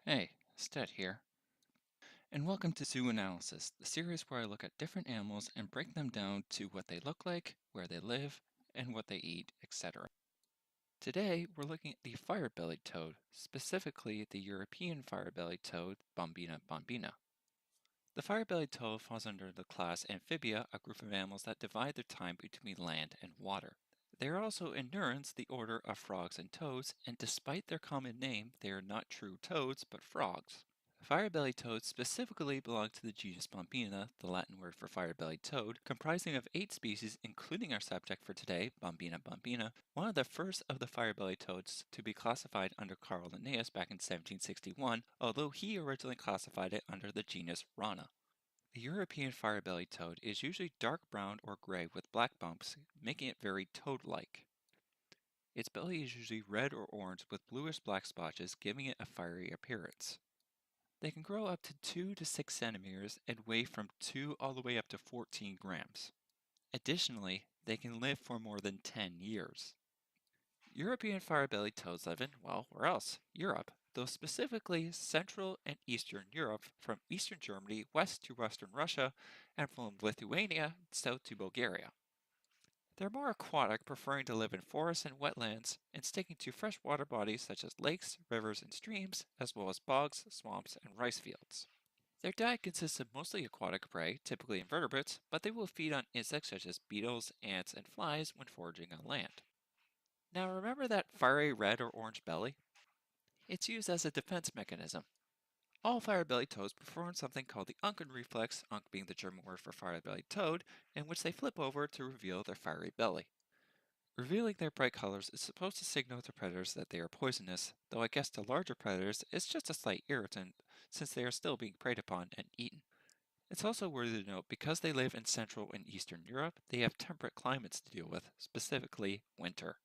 Hey, Stet here, and welcome to Zooanalysis, the series where I look at different animals and break them down to what they look like, where they live, and what they eat, etc. Today, we're looking at the fire-bellied toad, specifically the European fire-bellied toad, Bombina bombina. The fire-bellied toad falls under the class Amphibia, a group of animals that divide their time between land and water. They are also in Nurans, the order of frogs and toads, and despite their common name, they are not true toads, but frogs. Fire-bellied toads specifically belong to the genus Bambina, the Latin word for fire-bellied toad, comprising of 8 species, including our subject for today, Bombina bombina, one of the first of the fire-bellied toads to be classified under Carl Linnaeus back in 1761, although he originally classified it under the genus Rana. The European fire-bellied toad is usually dark brown or gray with black bumps, making it very toad-like. Its belly is usually red or orange with bluish-black splotches, giving it a fiery appearance. They can grow up to 2 to 6 centimeters and weigh from 2 all the way up to 14 grams. Additionally, they can live for more than 10 years. European fire-bellied toads live in, well, where else? Europe, though specifically Central and Eastern Europe, from Eastern Germany west to Western Russia, and from Lithuania south to Bulgaria. They're more aquatic, preferring to live in forests and wetlands, and sticking to freshwater bodies such as lakes, rivers, and streams, as well as bogs, swamps, and rice fields. Their diet consists of mostly aquatic prey, typically invertebrates, but they will feed on insects such as beetles, ants, and flies when foraging on land. Now remember that fiery red or orange belly? It's used as a defense mechanism. All fire-bellied toads perform something called the Unken reflex, Unk being the German word for fire-bellied toad, in which they flip over to reveal their fiery belly. Revealing their bright colors is supposed to signal to predators that they are poisonous, though I guess to larger predators it's just a slight irritant since they are still being preyed upon and eaten. It's also worthy to note because they live in Central and Eastern Europe, they have temperate climates to deal with, specifically winter.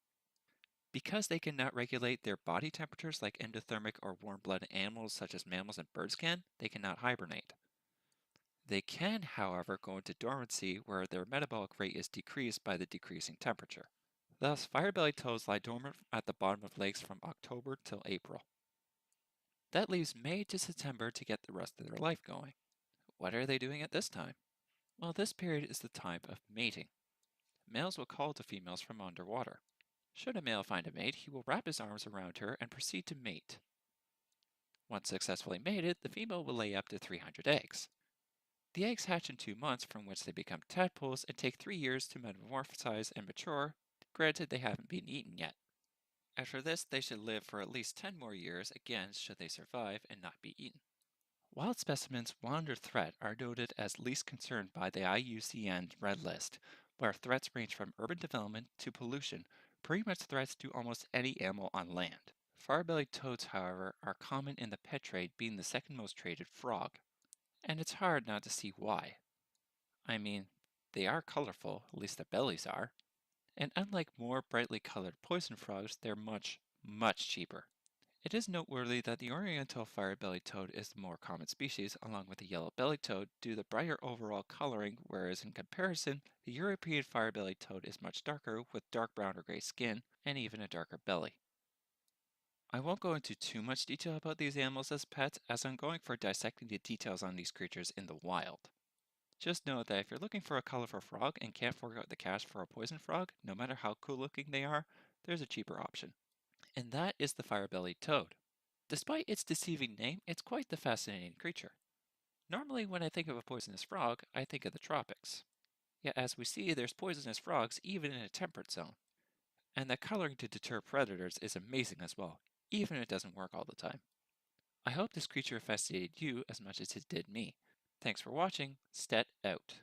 Because they cannot regulate their body temperatures like endothermic or warm-blooded animals such as mammals and birds can, they cannot hibernate. They can, however, go into dormancy where their metabolic rate is decreased by the decreasing temperature. Thus, fire-bellied toads lie dormant at the bottom of lakes from October till April. That leaves May to September to get the rest of their life going. What are they doing at this time? Well, this period is the time of mating. Males will call to females from underwater. Should a male find a mate, he will wrap his arms around her and proceed to mate. Once successfully mated, the female will lay up to 300 eggs. The eggs hatch in 2 months, from which they become tadpoles and take 3 years to metamorphosize and mature, granted they haven't been eaten yet. After this, they should live for at least 10 more years, again should they survive and not be eaten. Wild specimens while under threat are noted as least concerned by the IUCN Red List, where threats range from urban development to pollution, pretty much threats to almost any animal on land. Fire-bellied toads, however, are common in the pet trade, being the second most traded frog. And it's hard not to see why. I mean, they are colorful, at least their bellies are, and unlike more brightly colored poison frogs, they're much, much cheaper. It is noteworthy that the Oriental fire-bellied toad is the more common species, along with the yellow-bellied toad, due to the brighter overall coloring, whereas in comparison, the European fire-bellied toad is much darker with dark brown or gray skin, and even a darker belly. I won't go into too much detail about these animals as pets, as I'm going for dissecting the details on these creatures in the wild. Just know that if you're looking for a colorful frog and can't fork out the cash for a poison frog, no matter how cool looking they are, there's a cheaper option. And that is the fire-bellied toad. Despite its deceiving name, it's quite the fascinating creature. Normally when I think of a poisonous frog, I think of the tropics. Yet as we see, there's poisonous frogs even in a temperate zone. And the coloring to deter predators is amazing as well, even if it doesn't work all the time. I hope this creature fascinated you as much as it did me. Thanks for watching. Stet out.